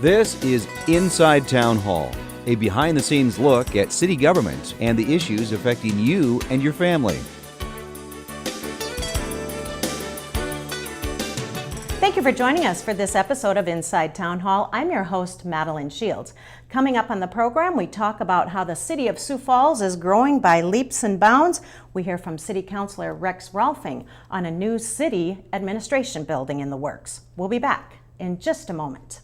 This is Inside Town Hall, a behind-the-scenes look at city government and the issues affecting you and your family. Thank you for joining us for this episode of Inside Town Hall. I'm your host, Madeline Shields. Coming up on the program, we talk about how the City of Sioux Falls is growing by leaps and bounds. We hear from City Councilor Rex Rolfing on a new city administration building in the works. We'll be back in just a moment.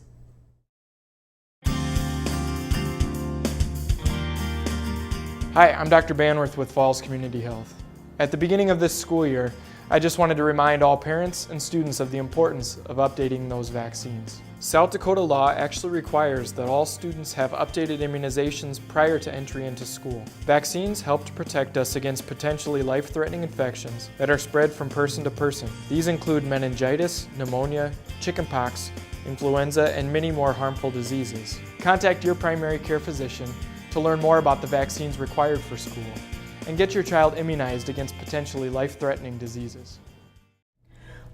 Hi, I'm Dr. Banworth with Falls Community Health. At the beginning of this school year, I just wanted to remind all parents and students of the importance of updating those vaccines. South Dakota law actually requires that all students have updated immunizations prior to entry into school. Vaccines help to protect us against potentially life-threatening infections that are spread from person to person. These include meningitis, pneumonia, chickenpox, influenza, and many more harmful diseases. Contact your primary care physician to learn more about the vaccines required for school and get your child immunized against potentially life-threatening diseases.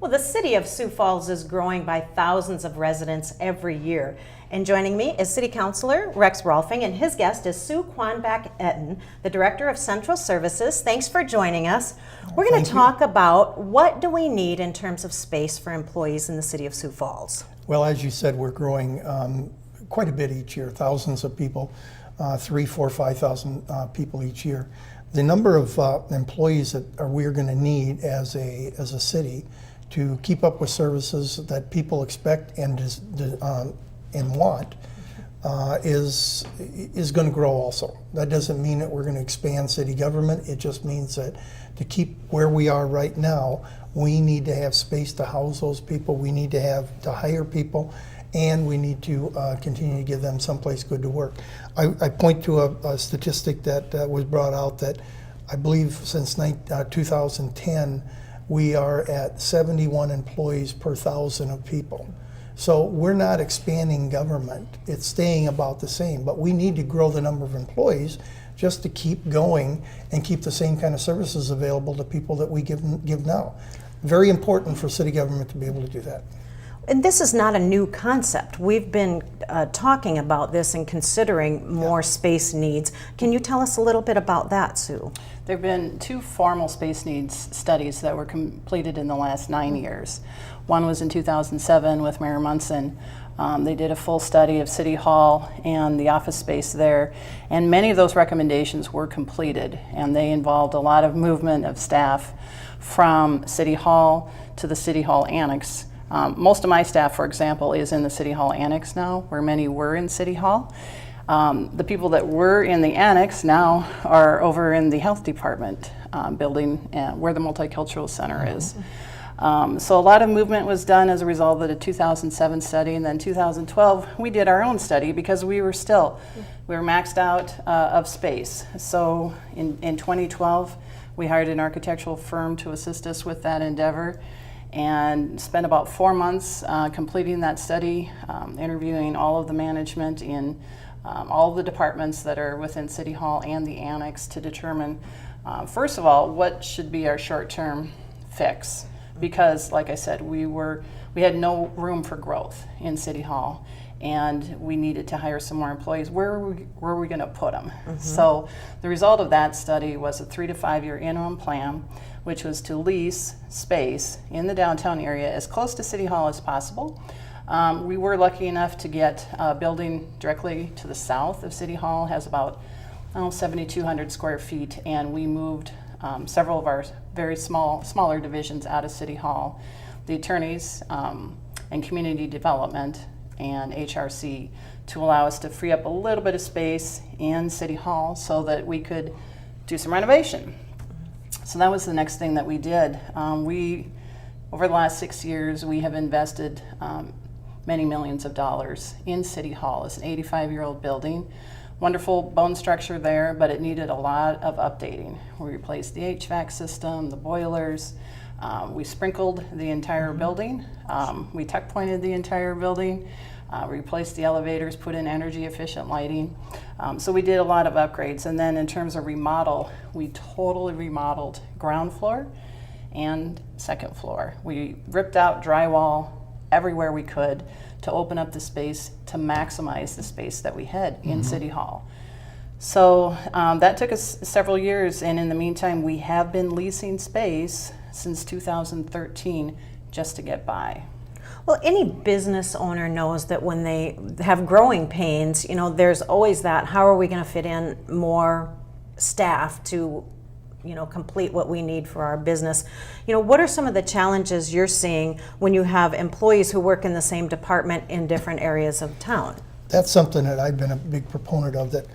Well, the City of Sioux Falls is growing by thousands of residents every year. And joining me is City Councilor Rex Rolfing, and his guest is Sue Quanback-Etten, the Director of Central Services. Thanks for joining us. We're going to talk about what do we need in terms of space for employees in the City of Sioux Falls. Well, as you said, we're growing quite a bit each year, thousands of people, 3,000, 4,000, 5,000 people each year. The number of employees that we're going to need as a city to keep up with services that people expect and want is going to grow also. That doesn't mean that we're going to expand city government. It just means that to keep where we are right now, we need to have space to house those people. We need to hire people, and we need to continue to give them someplace good to work. I point to a statistic that was brought out that I believe since 2010, we are at 71 employees per 1,000 of people. So we're not expanding government. It's staying about the same, but we need to grow the number of employees just to keep going and keep the same kind of services available to people that we give now. Very important for city government to be able to do that. And this is not a new concept. We've been talking about this and considering more space needs. Can you tell us a little bit about that, Sue? There have been two formal space needs studies that were completed in the last 9 years. One was in 2007 with Mayor Munson. They did a full study of City Hall and the office space there, and many of those recommendations were completed, and they involved a lot of movement of staff from City Hall to the City Hall Annex. Most of my staff, for example, is in the City Hall Annex now, where many were in City Hall. The people that were in the Annex now are over in the Health Department building where the Multicultural Center is. So a lot of movement was done as a result of the 2007 study, and then 2012 we did our own study because we were maxed out of space. So in 2012 we hired an architectural firm to assist us with that endeavor, and spent about 4 months completing that study, interviewing all of the management in all of the departments that are within City Hall and the Annex to determine, first of all, what should be our short-term fix. Because, like I said, we had no room for growth in City Hall, and we needed to hire some more employees. Where were we going to put them? Mm-hmm. So the result of that study was a 3 to 5 year interim plan, which was to lease space in the downtown area as close to City Hall as possible. We were lucky enough to get a building directly to the south of City Hall, has about 7,200 square feet, and we moved several of our very smaller divisions out of City Hall, the attorneys and community development and HRC, to allow us to free up a little bit of space in City Hall so that we could do some renovation. So that was the next thing that we did. Over the last 6 years, we have invested many millions of dollars in City Hall. It's an 85-year-old building. Wonderful bone structure there, but it needed a lot of updating. We replaced the HVAC system, the boilers. We sprinkled the entire building. We tuck pointed the entire building. Replaced the elevators, put in energy efficient lighting. So we did a lot of upgrades. And then in terms of remodel, we totally remodeled ground floor and second floor. We ripped out drywall everywhere we could to open up the space to maximize the space that we had in City Hall. So that took us several years, and in the meantime, we have been leasing space since 2013 just to get by. Well, any business owner knows that when they have growing pains, there's always that, how are we going to fit in more staff to, complete what we need for our business? What are some of the challenges you're seeing when you have employees who work in the same department in different areas of town? That's something that I've been a big proponent of, that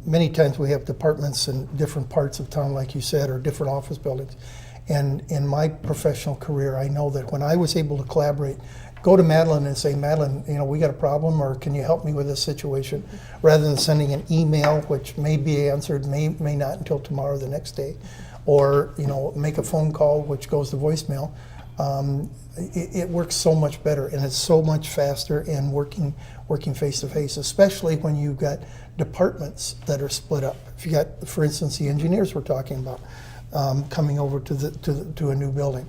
many times we have departments in different parts of town, like you said, or different office buildings. And in my professional career, I know that when I was able to collaborate, go to Madeline and say, Madeline, we got a problem, or can you help me with this situation? Rather than sending an email, which may be answered, may not until tomorrow, the next day, or make a phone call, which goes to voicemail. It works so much better, and it's so much faster and working face to face, especially when you've got departments that are split up. If you got, for instance, the engineers we're talking about coming over to a new building,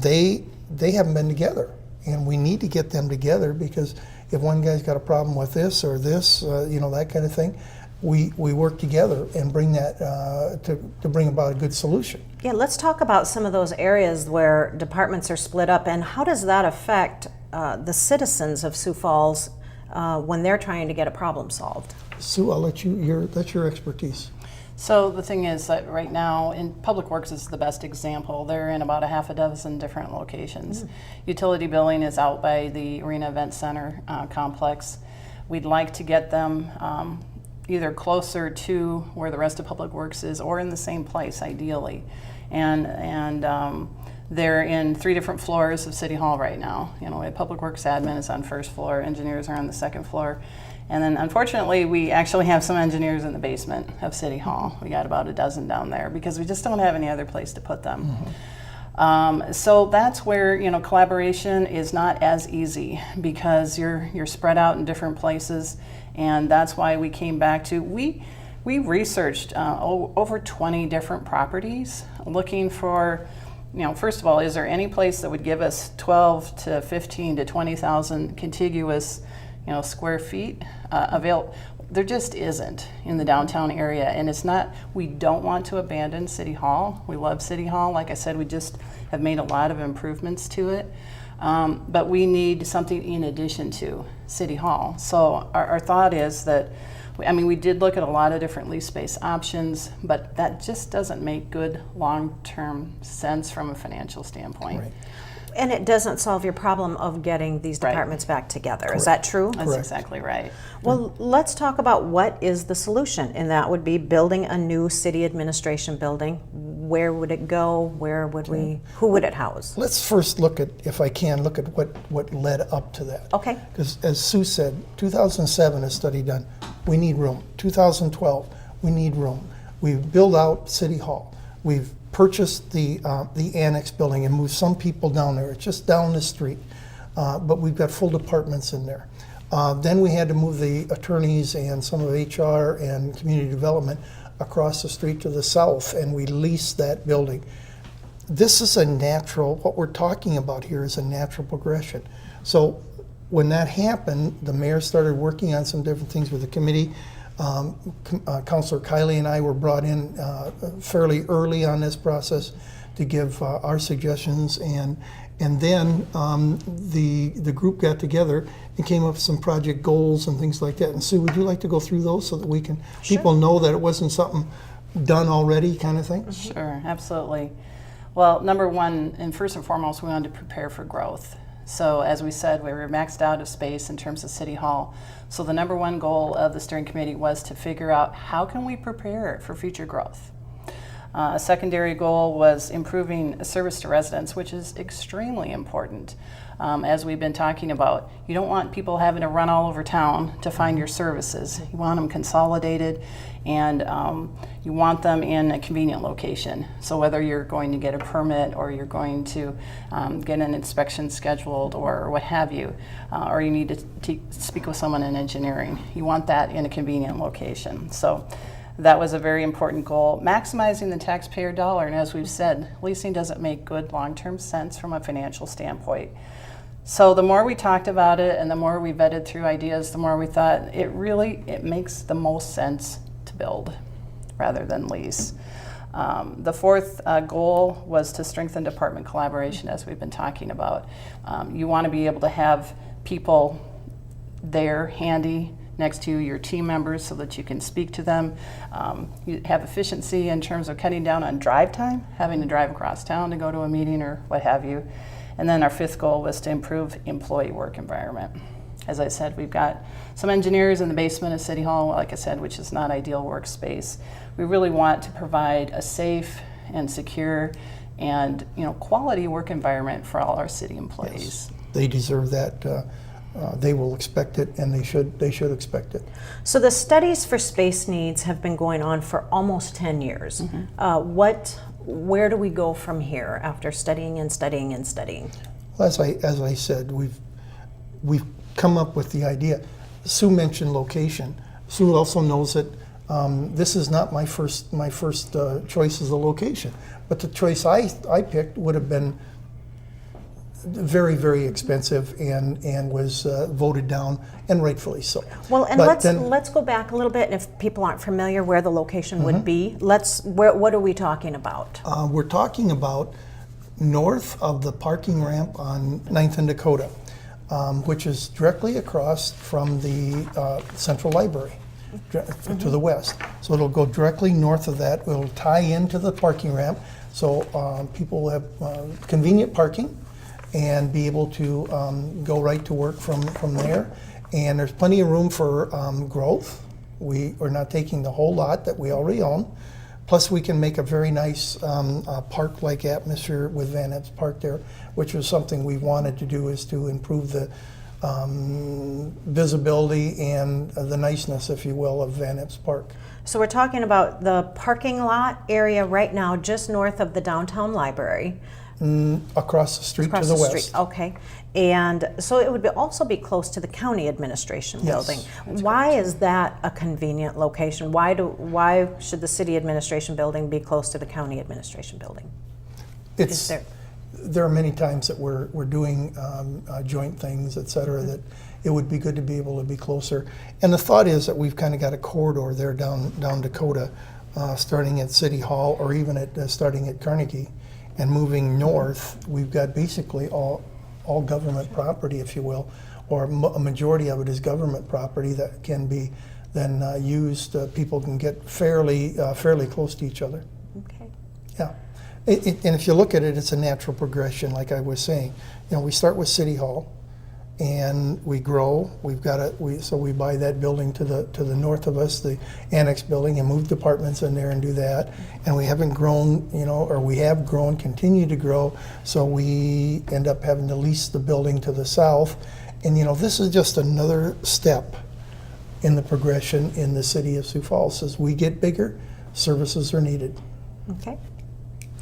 they haven't been together, and we need to get them together, because if one guy's got a problem with this or this, that kind of thing, we work together and bring that to bring about a good solution. Yeah, let's talk about some of those areas where departments are split up, and how does that affect the citizens of Sioux Falls when they're trying to get a problem solved? Sue, I'll let you, that's your expertise. So the thing is that right now, in Public Works is the best example. They're in about a half a dozen different locations. Utility billing is out by the Arena Event Center complex. We'd like to get them either closer to where the rest of Public Works is, or in the same place, ideally. And they're in 3 different floors of City Hall right now. We have Public Works admin is on first floor, engineers are on the second floor. And then unfortunately, we actually have some engineers in the basement of City Hall. We got about a dozen down there because we just don't have any other place to put them. So that's where collaboration is not as easy, because you're spread out in different places, and that's why we came back to we researched over 20 different properties, looking for, first of all, is there any place that would give us 12 to 15 to 20,000 contiguous square feet available? There just isn't in the downtown area, and it's not, we don't want to abandon City Hall. We love City Hall. Like I said, we just have made a lot of improvements to it, but we need something in addition to City Hall. So our thought is that, we did look at a lot of different lease space options, but that just doesn't make good long-term sense from a financial standpoint. Right. And it doesn't solve your problem of getting these departments back together. Correct. Is that true? That's exactly right. Well, let's talk about what is the solution, and that would be building a new city administration building. Where would it go? Who would it house? Let's first look at what led up to that. Okay. Because as Sue said, 2007, a study done, we need room. 2012, we need room. We've built out City Hall. We've purchased the annex building and moved some people down there. It's just down the street, but we've got full departments in there. Then we had to move the attorneys and some of HR and community development across the street to the south, and we leased that building. This is a natural, what we're talking about here is a natural progression. So when that happened, the mayor started working on some different things with the committee. Councilor Kiley and I were brought in fairly early on this process to give our suggestions, and then the group got together and came up with some project goals and things like that. And Sue, would you like to go through those so that we can people know that it wasn't something done already kind of thing? Sure, absolutely. Well, number one, and first and foremost, we wanted to prepare for growth. So as we said, we were maxed out of space in terms of City Hall. So the number one goal of the steering committee was to figure out how can we prepare for future growth. A secondary goal was improving service to residents, which is extremely important. As we've been talking about, you don't want people having to run all over town to find your services. You want them consolidated, and you want them in a convenient location. So whether you're going to get a permit, or you're going to get an inspection scheduled, or what have you, or you need to speak with someone in engineering, you want that in a convenient location. So that was a very important goal. Maximizing the taxpayer dollar, and as we've said, leasing doesn't make good long-term sense from a financial standpoint. So the more we talked about it and the more we vetted through ideas, the more we thought it makes the most sense to build rather than lease. The fourth goal was to strengthen department collaboration, as we've been talking about. You want to be able to have people there handy next to your team members so that you can speak to them. You have efficiency in terms of cutting down on drive time, having to drive across town to go to a meeting or what have you. And then our fifth goal was to improve employee work environment. As I said, we've got some engineers in the basement of City Hall, like I said, which is not ideal workspace. We really want to provide a safe and secure and quality work environment for all our city employees. Yes, they deserve that. They will expect it, and they should expect it. So the studies for space needs have been going on for almost 10 years. Where do we go from here after studying and studying and studying? Well, as I said, we've come up with the idea. Sue mentioned location. Sue also knows that this is not my first choice as a location, but the choice I picked would have been very, very expensive and was voted down, and rightfully so. Well, and let's go back a little bit, and if people aren't familiar where the location would be, what are we talking about? We're talking about north of the parking ramp on 9th and Dakota, which is directly across from the Central Library to the west. So it'll go directly north of that. It'll tie into the parking ramp, so people will have convenient parking and be able to go right to work from there. And there's plenty of room for growth. We are not taking the whole lot that we already own. Plus, we can make a very nice park-like atmosphere with Van Epps Park there, which was something we wanted to do, is to improve the visibility and the niceness, if you will, of Van Epps Park. So we're talking about the parking lot area right now, just north of the downtown library. Across the street Across to the the west. Street. Okay, and so it would also be close to the county administration building. Why is that a convenient location? Why should the city administration building be close to the county administration building? There are many times that we're doing joint things, et cetera, that it would be good to be able to be closer. And the thought is that we've kind of got a corridor there down Dakota, starting at City Hall, or even starting at Carnegie. And moving north, we've got basically all government property, if you will, or a majority of it is government property that can be then used. People can get fairly close to each other. Okay. Yeah, and if you look at it, it's a natural progression. Like I was saying, we start with City Hall, and we grow. So we buy that building to the north of us, the annex building, and move departments in there and do that. And we haven't grown, or we have grown, continue to grow. So we end up having to lease the building to the south. And this is just another step in the progression in the city of Sioux Falls. As we get bigger, services are needed. Okay.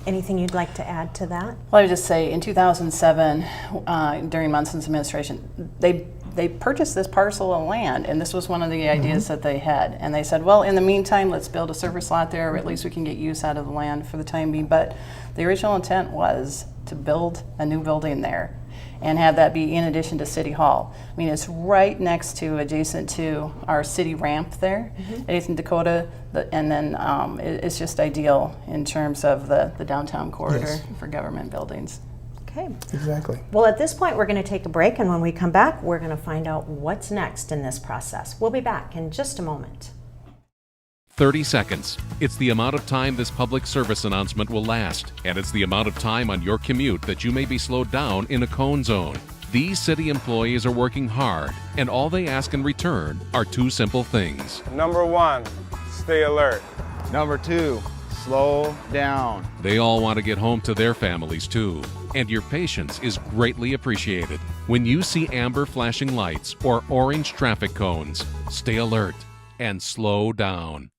Anything you'd like to add to that? Well, I would just say in 2007, during Munson's administration, they purchased this parcel of land, and this was one of the ideas that they had. And they said, well, in the meantime, let's build a service lot there, or at least we can get use out of the land for the time being. But the original intent was to build a new building there and have that be in addition to City Hall. I mean, it's right next to, adjacent to our city ramp there, in Dakota, and then it's just ideal in terms of the downtown corridor for government buildings. Okay. Exactly. Well, at this point, we're going to take a break, and when we come back, we're going to find out what's next in this process. We'll be back in just a moment. 30 seconds. It's the amount of time this public service announcement will last, and it's the amount of time on your commute that you may be slowed down in a cone zone. These city employees are working hard, and all they ask in return are two simple things. Number 1, stay alert. Number 2, slow down. They all want to get home to their families too, and your patience is greatly appreciated. When you see amber flashing lights or orange traffic cones, stay alert and slow down.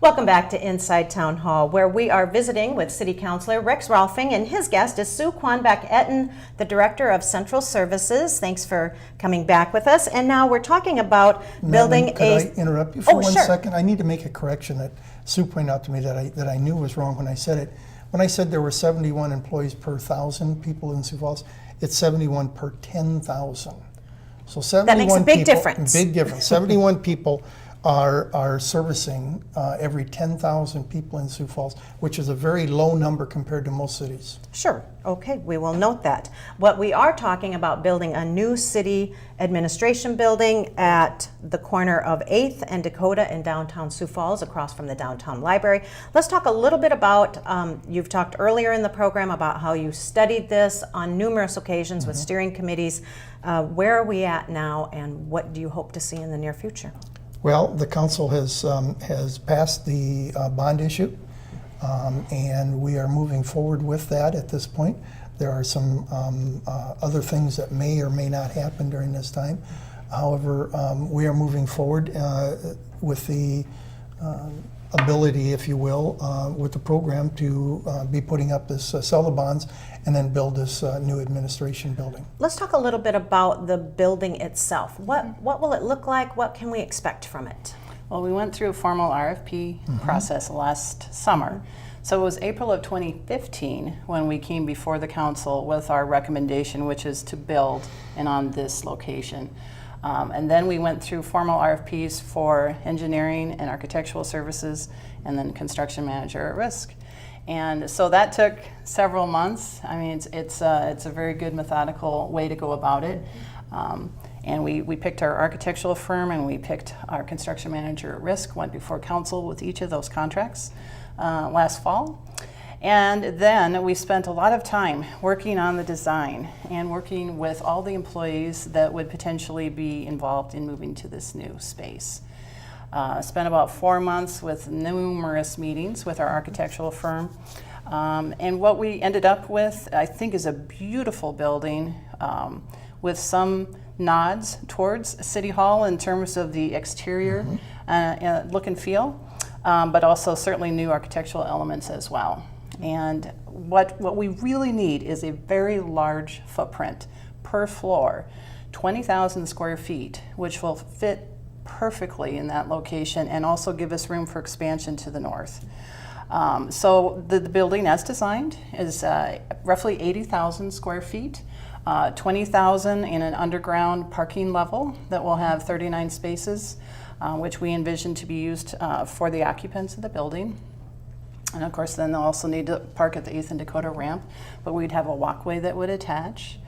Welcome back to Inside Town Hall, where we are visiting with City Councilor Rex Rolfing, and his guest is Sue Quanback-Etten, the Director of Central Services. Thanks for coming back with us. And now we're talking about building Could I interrupt you for 1 sure. second? I need to make a correction that Sue pointed out to me that I knew was wrong when I said it. When I said there were 71 employees per 1,000 people in Sioux Falls, it's 71 per 10,000. So 71 makes a big people, difference. Big difference. 71 people are servicing every 10,000 people in Sioux Falls, which is a very low number compared to most cities. Sure, okay, we will note that. But we are talking about building a new city administration building at the corner of 8th and Dakota in downtown Sioux Falls, across from the downtown library. Let's talk a little bit about, you've talked earlier in the program about how you studied this on numerous occasions with steering committees. Where are we at now, and what do you hope to see in the near future? Well, the council has passed the bond issue, and we are moving forward with that at this point. There are some other things that may or may not happen during this time. However, we are moving forward with the ability, if you will, with the program to be putting up this, sell the bonds and then build this new administration building. Let's talk a little bit about the building itself. What will it look like? What can we expect from it? Well, we went through a formal RFP process last summer. So it was April of 2015 when we came before the council with our recommendation, which is to build and on this location. And then we went through formal RFPs for engineering and architectural services, and then construction manager at risk. And so that took several months. I mean, it's a very good methodical way to go about it. And we picked our architectural firm, and we picked our construction manager at risk, went before council with each of those contracts last fall. And then we spent a lot of time working on the design and working with all the employees that would potentially be involved in moving to this new space. Spent about 4 months with numerous meetings with our architectural firm. And what we ended up with, I think, is a beautiful building with some nods towards City Hall in terms of the exterior look and feel, but also certainly new architectural elements as well. And what we really need is a very large footprint per floor, 20,000 square feet, which will fit perfectly in that location and also give us room for expansion to the north. So the building as designed is roughly 80,000 square feet, 20,000 in an underground parking level that will have 39 spaces, which we envision to be used for the occupants of the building. And of course, then they'll also need to park at the 8th and Dakota ramp, but we'd have a walkway that would attach.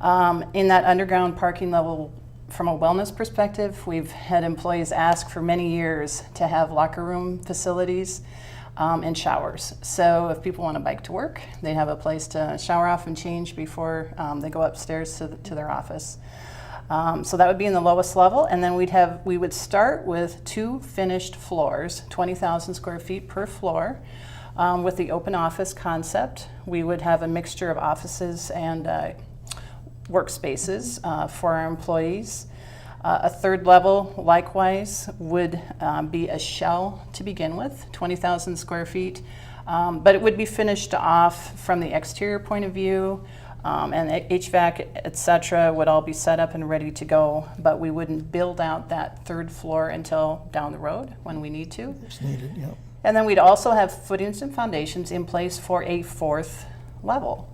In that underground parking level, from a wellness perspective, we've had employees ask for many years to have locker room facilities and showers. So if people want to bike to work, they have a place to shower off and change before they go upstairs to their office. So that would be in the lowest level, and then we would start with 2 finished floors, 20,000 square feet per floor, with the open office concept. We would have a mixture of offices and workspaces for our employees. A third level, likewise, would be a shell to begin with, 20,000 square feet, but it would be finished off from the exterior point of view. And HVAC, et cetera, would all be set up and ready to go, but we wouldn't build out that 3rd floor until down the road when we need to. It's needed, yeah. And then we'd also have footings and foundations in place for a 4th level.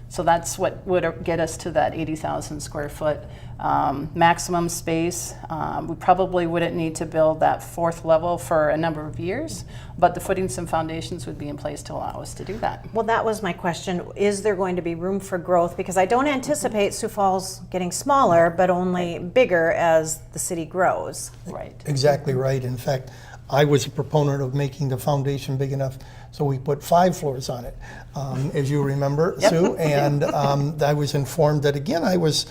So that's what would get us to that 80,000 square foot maximum space. We probably wouldn't need to build that 4th level for a number of years, but the footings and foundations would be in place to allow us to do that. Well, that was my question. Is there going to be room for growth? Because I don't anticipate Sioux Falls getting smaller, but only bigger as the city grows. Right. Exactly right. In fact, I was a proponent of making the foundation big enough, so we put 5 floors on it, as you remember, Sue. And I was informed that, again, I was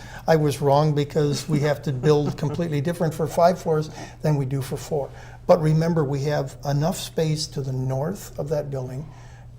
wrong, because we have to build completely different for 5 floors than we do for 4. But remember, we have enough space to the north of that building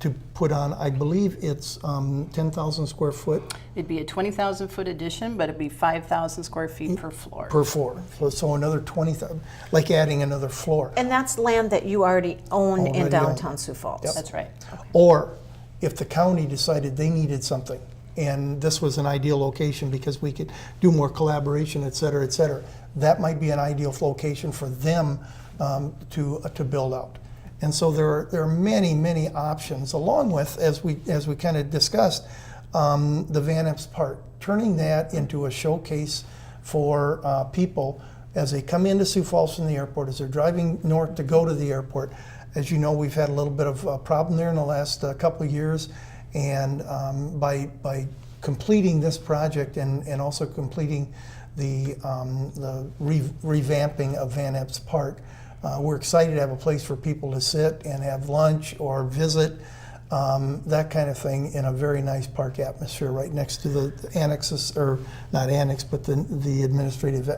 to put on, I believe it's 10,000 square foot. It'd be a 20,000 foot addition, but it'd be 5,000 square feet per floor. Per floor. So another 20,000, like adding another floor. And that's land that you already own in downtown Sioux Falls. Yep. That's right. Or if the county decided they needed something, and this was an ideal location because we could do more collaboration, et cetera, that might be an ideal location for them to build out. And so there are many, many options, along with, as we kind of discussed, the Van Epps Park, turning that into a showcase for people as they come into Sioux Falls from the airport, as they're driving north to go to the airport. As you know, we've had a little bit of a problem there in the last couple of years, and by completing this project and also completing the revamping of Van Epps Park, we're excited to have a place for people to sit and have lunch or visit, that kind of thing, in a very nice park atmosphere right next to the annexes, or not annex, but the administrative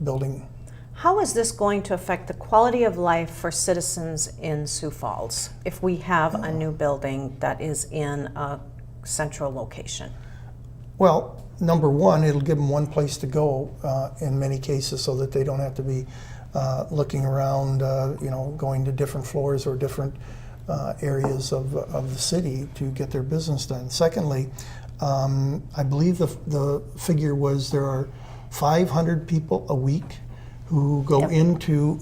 building. How is this going to affect the quality of life for citizens in Sioux Falls if we have a new building that is in a central location? Well, number one, it'll give them one place to go in many cases, so that they don't have to be looking around, going to different floors or different areas of the city to get their business done. Secondly, I believe the figure was there are 500 people a week who go into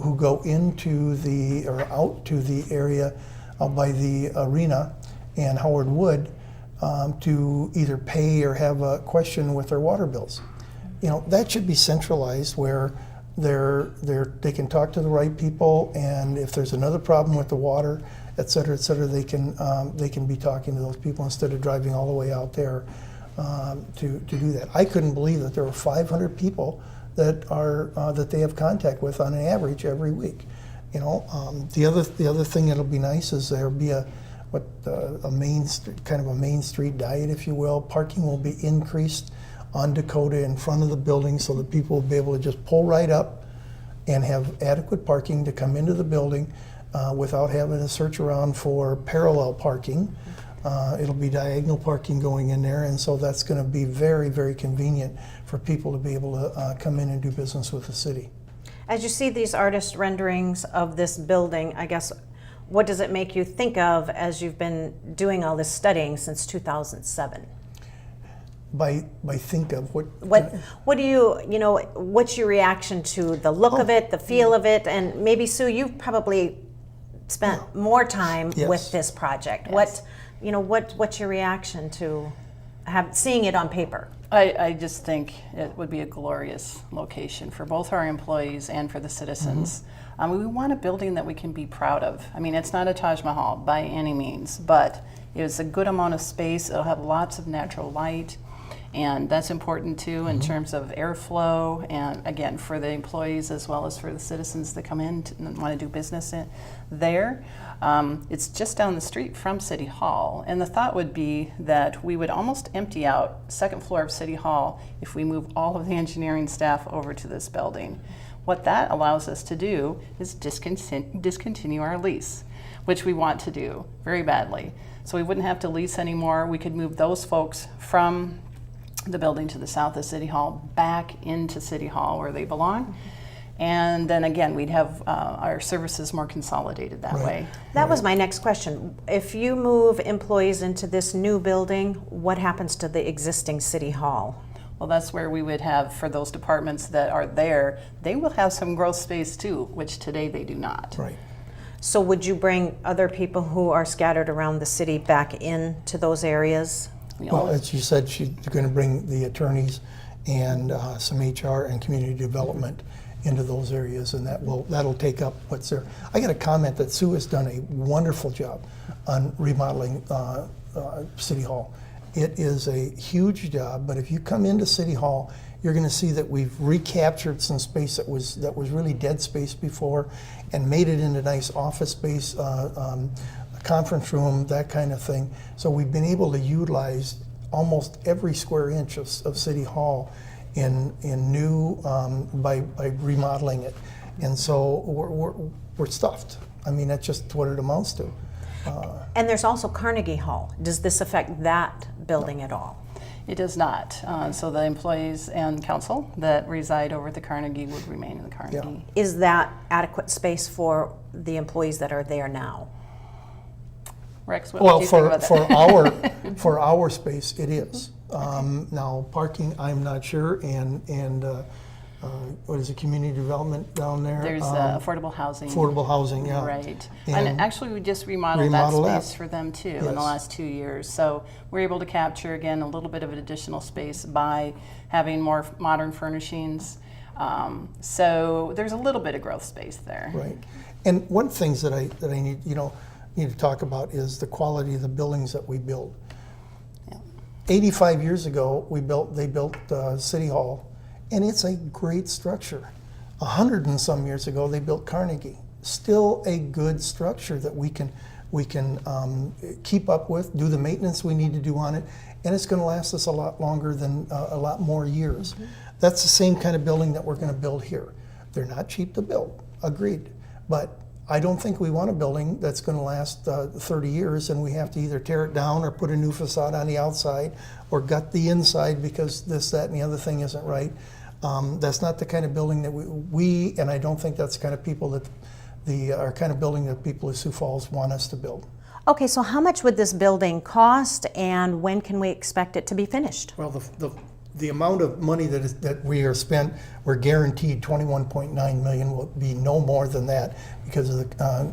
the, or out to the area by the arena and Howard Wood to either pay or have a question with their water bills. That should be centralized, where they can talk to the right people, and if there's another problem with the water, et cetera, they can be talking to those people instead of driving all the way out there to do that. I couldn't believe that there were 500 people that they have contact with on an average every week. The other thing that'll be nice is there'll be a main street diet, if you will. Parking will be increased on Dakota in front of the building, so that people will be able to just pull right up and have adequate parking to come into the building without having to search around for parallel parking. It'll be diagonal parking going in there, and so that's going to be very, very convenient for people to be able to come in and do business with the city. As you see these artist renderings of this building, I guess, what does it make you think of as you've been doing all this studying since 2007? By think of what do you, what's your reaction to the look of it, the feel of it, and maybe, Sue, you've probably spent more time with this project. Yes. What's your reaction to seeing it on paper? I just think it would be a glorious location for both our employees and for the citizens. We want a building that we can be proud of. I mean, it's not a Taj Mahal by any means, but it's a good amount of space. It'll have lots of natural light, and that's important too in terms of airflow, and again, for the employees as well as for the citizens that come in and want to do business there. It's just down the street from City Hall, and the thought would be that we would almost empty out second floor of City Hall if we move all of the engineering staff over to this building. What that allows us to do is discontinue our lease, which we want to do very badly. So we wouldn't have to lease anymore. We could move those folks from the building to the south of City Hall back into City Hall where they belong. And then again, we'd have our services more consolidated that way. That was my next question. If you move employees into this new building, what happens to the existing City Hall? Well, that's where we would have, for those departments that are there, they will have some growth space too, which today they do not. Right. So would you bring other people who are scattered around the city back into those areas? Well, as you said, she's going to bring the attorneys and some HR and community development into those areas, and that'll take up what's there. I got a comment that Sue has done a wonderful job on remodeling City Hall. It is a huge job, but if you come into City Hall, you're going to see that we've recaptured some space that was really dead space before, and made it into nice office space, a conference room, that kind of thing. So we've been able to utilize almost every square inch of City Hall in new by remodeling it, and so we're stuffed. I mean, that's just what it amounts to. And there's also Carnegie Hall. Does this affect that building at all? It does not. So the employees and council that reside over at the Carnegie would remain in the Carnegie. Yeah. Is that adequate space for the employees that are there now? Rex, what would you think about that? for our space, it is. Now, parking, I'm not sure, and what is it, community development down there? There's affordable housing. Affordable housing, yeah. Right. And And actually, we just remodeled remodel that that. space for them too in Yes. the last 2 years. So we're able to capture, again, a little bit of an additional space by having more modern furnishings. So there's a little bit of growth space there. Right. And one of the things that I need, need to talk about is the quality of the buildings that we build. 85 years ago, they built City Hall, and it's a great structure. 100 and some years ago, they built Carnegie. Still a good structure that we can keep up with, do the maintenance we need to do on it, and it's going to last us a lot longer than a lot more years. Mm-hmm. That's the same kind of building that we're going to build here. They're not cheap to build, agreed, but I don't think we want a building that's going to last 30 years and we have to either tear it down or put a new facade on the outside or gut the inside because this, that, and the other thing isn't right. That's not the kind of building that we and I don't think that's the kind of people that our kind of building that people of Sioux Falls want us to build. Okay, so how much would this building cost and when can we expect it to be finished? Well, the amount of money that we are spent, we're guaranteed $21.9 million, will be no more than that because of the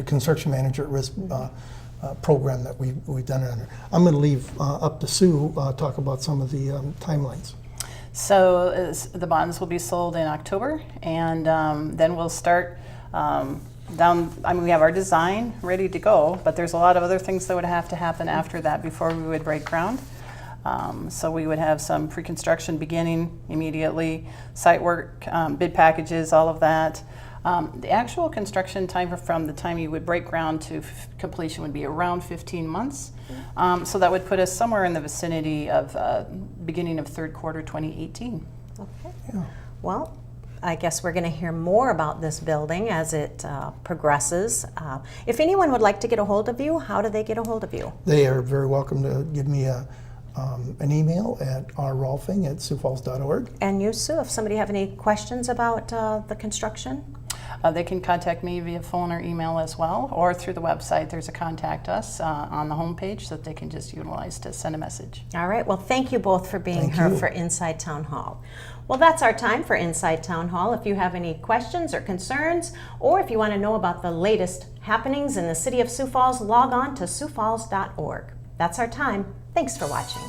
construction manager at risk program that we've done it under. I'm going to leave up to Sue talk about some of the timelines. So the bonds will be sold in October, and then we'll start we have our design ready to go, but there's a lot of other things that would have to happen after that before we would break ground. So we would have some pre-construction beginning immediately, site work, bid packages, all of that. The actual construction time from the time you would break ground to completion would be around 15 months. So that would put us somewhere in the vicinity of beginning of third quarter 2018. Okay. Yeah. Well, I guess we're going to hear more about this building as it progresses. If anyone would like to get a hold of you, how do they get a hold of you? They are very welcome to give me an email at rrolfing@siouxfalls.org. And you, Sue, if somebody have any questions about the construction? They can contact me via phone or email as well, or through the website. There's a contact us on the homepage that they can just utilize to send a message. All right. Well, thank you both for being Thank here you. for Inside Town Hall. Well, that's our time for Inside Town Hall. If you have any questions or concerns, or if you want to know about the latest happenings in the City of Sioux Falls, log on to siouxfalls.org. That's our time. Thanks for watching.